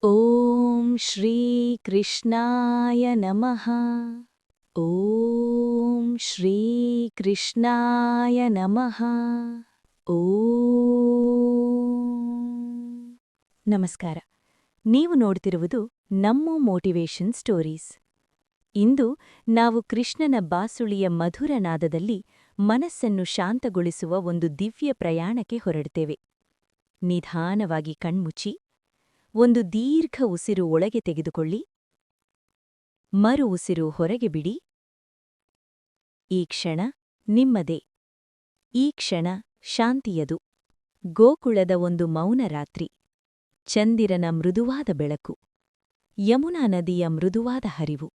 ಓಂ ಶ್ರೀ ಕೃಷ್ಣಾಯ ನಮಃ. ಓಂ ಶ್ರೀ ಕೃಷ್ಣಾಯ ನಮಃ. ನಮಸ್ಕಾರ. ನೀವು ನೋಡ್ತಿರುವುದು ನಮ್ಮ ಮೋಟಿವೇಶನ್ ಸ್ಟೋರೀಸ್. ಇಂದು ನಾವು ಕೃಷ್ಣನ ಬಾಸುಳಿಯ ಮಧುರ ನಾದದಲ್ಲಿ ಮನಸ್ಸನ್ನು ಶಾಂತಗೊಳಿಸುವ ಒಂದು ದಿವ್ಯ ಪ್ರಯಾಣಕ್ಕೆ ಹೊರಡ್ತೇವೆ. ನಿಧಾನವಾಗಿ ಕಣ್ಮುಚ್ಚಿ ಒಂದು ದೀರ್ಘ ಉಸಿರು ಒಳಗೆ ತೆಗೆದುಕೊಳ್ಳಿ, ಮರು ಉಸಿರು ಹೊರಗೆ ಬಿಡಿ. ಈ ಕ್ಷಣ ನಿಮ್ಮದೇ. ಈ ಕ್ಷಣ ಶಾಂತಿಯದು. ಗೋಕುಳದ ಒಂದು ಮೌನ ರಾತ್ರಿ. ಚಂದಿರನ ಮೃದುವಾದ ಬೆಳಕು, ಯಮುನಾ ನದಿಯ ಮೃದುವಾದ ಹರಿವು.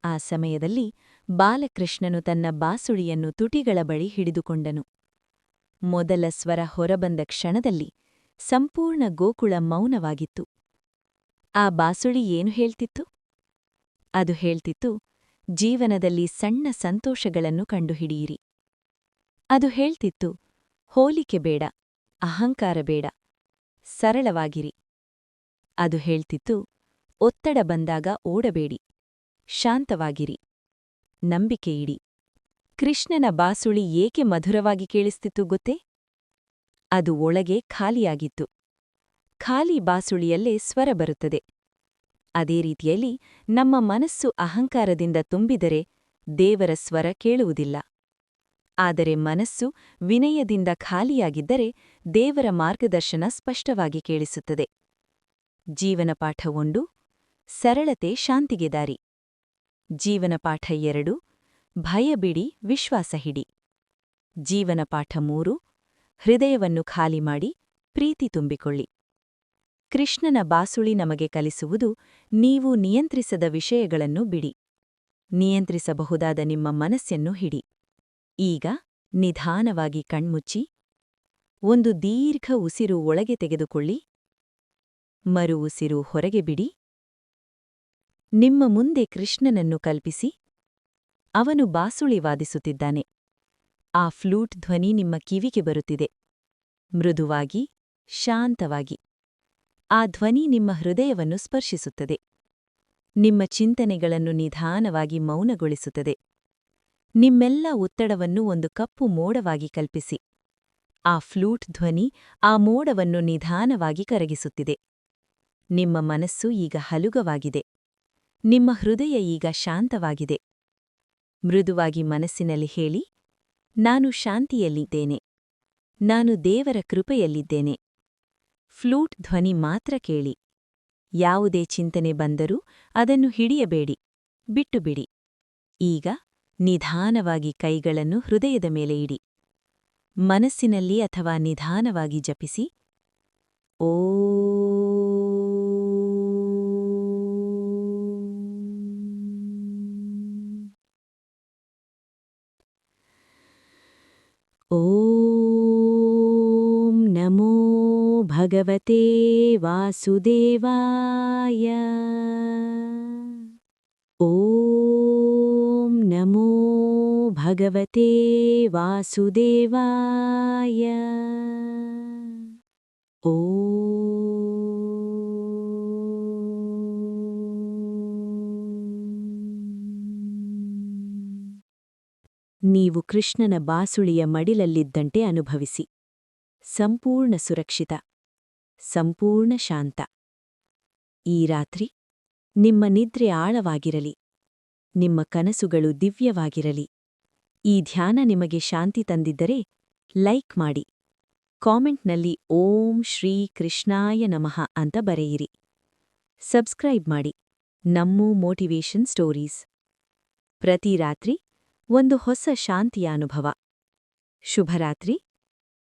ಆ ಸಮಯದಲ್ಲಿ ಬಾಲಕೃಷ್ಣನು ತನ್ನ ಬಾಸುಳಿಯನ್ನು ತುಟಿಗಳ ಬಳಿ ಹಿಡಿದುಕೊಂಡನು. ಮೊದಲ ಸ್ವರ ಹೊರಬಂದ ಕ್ಷಣದಲ್ಲಿ ಸಂಪೂರ್ಣ ಗೋಕುಳ ಮೌನವಾಗಿತ್ತು. ಆ ಬಾಸುಳಿ ಏನು ಹೇಳ್ತಿತ್ತು? ಅದು ಹೇಳ್ತಿತ್ತು, ಜೀವನದಲ್ಲಿ ಸಣ್ಣ ಸಂತೋಷಗಳನ್ನು ಕಂಡುಹಿಡಿಯಿರಿ. ಅದು ಹೇಳ್ತಿತ್ತು, ಹೋಲಿಕೆ ಬೇಡ, ಅಹಂಕಾರ ಬೇಡ, ಸರಳವಾಗಿರಿ. ಅದು ಹೇಳ್ತಿತ್ತು, ಒತ್ತಡ ಬಂದಾಗ ಓಡಬೇಡಿ, ಶಾಂತವಾಗಿರಿ, ನಂಬಿಕೆಯಿಡಿ. ಕೃಷ್ಣನ ಬಾಸುಳಿ ಏಕೆ ಮಧುರವಾಗಿ ಕೇಳಿಸ್ತಿತ್ತು ಗೊತ್ತೇ? ಅದು ಒಳಗೆ ಖಾಲಿಯಾಗಿತ್ತು. ಖಾಲಿ ಬಾಸುಳಿಯಲ್ಲೇ ಸ್ವರ ಬರುತ್ತದೆ. ಅದೇ ರೀತಿಯಲ್ಲಿ ನಮ್ಮ ಮನಸ್ಸು ಅಹಂಕಾರದಿಂದ ತುಂಬಿದರೆ ದೇವರ ಸ್ವರ ಕೇಳುವುದಿಲ್ಲ. ಆದರೆ ಮನಸ್ಸು ವಿನಯದಿಂದ ಖಾಲಿಯಾಗಿದ್ದರೆ ದೇವರ ಮಾರ್ಗದರ್ಶನ ಸ್ಪಷ್ಟವಾಗಿ ಕೇಳಿಸುತ್ತದೆ. ಜೀವನ ಪಾಠ 1: ಸರಳತೆ ಶಾಂತಿಗೆ ದಾರಿ. ಜೀವನ ಪಾಠ 2: ಭಯ ಬಿಡಿ, ವಿಶ್ವಾಸ ಹಿಡಿ. ಜೀವನ ಪಾಠ 3: ಹೃದಯವನ್ನು ಖಾಲಿ ಮಾಡಿ, ಪ್ರೀತಿ ತುಂಬಿಕೊಳ್ಳಿ. ಕೃಷ್ಣನ ಬಾಸುಳಿ ನಮಗೆ ಕಲಿಸುವುದು, ನೀವು ನಿಯಂತ್ರಿಸದ ವಿಷಯಗಳನ್ನು ಬಿಡಿ. ನಿಯಂತ್ರಿಸಬಹುದಾದ ನಿಮ್ಮ ಮನಸ್ಸನ್ನು ಹಿಡಿ. ಈಗ ನಿಧಾನವಾಗಿ ಕಣ್ಮುಚ್ಚಿ ಒಂದು ದೀರ್ಘ ಉಸಿರು ಒಳಗೆ ತೆಗೆದುಕೊಳ್ಳಿ, ಮರು ಉಸಿರು ಹೊರಗೆ ಬಿಡಿ. ನಿಮ್ಮ ಮುಂದೆ ಕೃಷ್ಣನನ್ನು ಕಲ್ಪಿಸಿ. ಅವನು ಬಾಸುಳಿ ವಾದಿಸುತ್ತಿದ್ದಾನೆ. ಆ ಫ್ಲೂಟ್ ಧ್ವನಿ ನಿಮ್ಮ ಕಿವಿಗೆ ಬರುತ್ತಿದೆ, ಮೃದುವಾಗಿ, ಶಾಂತವಾಗಿ. ಆ ಧ್ವನಿ ನಿಮ್ಮ ಹೃದಯವನ್ನು ಸ್ಪರ್ಶಿಸುತ್ತದೆ. ನಿಮ್ಮ ಚಿಂತನೆಗಳನ್ನು ನಿಧಾನವಾಗಿ ಮೌನಗೊಳಿಸುತ್ತದೆ. ನಿಮ್ಮೆಲ್ಲ ಒತ್ತಡವನ್ನು ಒಂದು ಕಪ್ಪು ಮೋಡವಾಗಿ ಕಲ್ಪಿಸಿ. ಆ ಫ್ಲೂಟ್ ಧ್ವನಿ ಆ ಮೋಡವನ್ನು ನಿಧಾನವಾಗಿ ಕರಗಿಸುತ್ತಿದೆ. ನಿಮ್ಮ ಮನಸ್ಸು ಈಗ ಹಲುಗವಾಗಿದೆ. ನಿಮ್ಮ ಹೃದಯ ಈಗ ಶಾಂತವಾಗಿದೆ. ಮೃದುವಾಗಿ ಮನಸ್ಸಿನಲ್ಲಿ ಹೇಳಿ, ನಾನು ಶಾಂತಿಯಲ್ಲಿದ್ದೇನೆ, ನಾನು ದೇವರ ಕೃಪೆಯಲ್ಲಿದ್ದೇನೆ. ಫ್ಲೂಟ್ ಧ್ವನಿ ಮಾತ್ರ ಕೇಳಿ. ಯಾವುದೇ ಚಿಂತನೆ ಬಂದರೂ ಅದನ್ನು ಹಿಡಿಯಬೇಡಿ, ಬಿಟ್ಟುಬಿಡಿ. ಈಗ ನಿಧಾನವಾಗಿ ಕೈಗಳನ್ನು ಹೃದಯದ ಮೇಲೆ ಇಡಿ. ಮನಸ್ಸಿನಲ್ಲಿ ಅಥವಾ ನಿಧಾನವಾಗಿ ಜಪಿಸಿ, ಓಂ ನಮೋ ಭಗವತೆ ವಾಸುದೇವಾಯ. ಓಂ ನಮೋ ಭಗವತೆ ವಾಸುದೇವಾಯ. ನೀವು ಕೃಷ್ಣನ ಬಾಸುಳಿಯ ಮಡಿಲಲ್ಲಿದ್ದಂತೆ ಅನುಭವಿಸಿ. ಸಂಪೂರ್ಣ ಸುರಕ್ಷಿತ, ಸಂಪೂರ್ಣ ಶಾಂತ. ಈ ರಾತ್ರಿ ನಿಮ್ಮ ನಿದ್ರೆ ಆಳವಾಗಿರಲಿ, ನಿಮ್ಮ ಕನಸುಗಳು ದಿವ್ಯವಾಗಿರಲಿ. ಈ ಧ್ಯಾನ ನಿಮಗೆ ಶಾಂತಿ ತಂದಿದ್ದರೆ ಲೈಕ್ ಮಾಡಿ, ಕಾಮೆಂಟ್ನಲ್ಲಿ ಓಂ ಶ್ರೀ ಕೃಷ್ಣಾಯ ನಮಃ ಅಂತ ಬರೆಯಿರಿ. ಸಬ್ಸ್ಕ್ರೈಬ್ ಮಾಡಿ ನಮ್ಮ ಮೋಟಿವೇಶನ್ ಸ್ಟೋರೀಸ್. ಪ್ರತಿ ರಾತ್ರಿ ಒಂದು ಹೊಸ ಶಾಂತಿಯ ಅನುಭವ. ಶುಭರಾತ್ರಿ.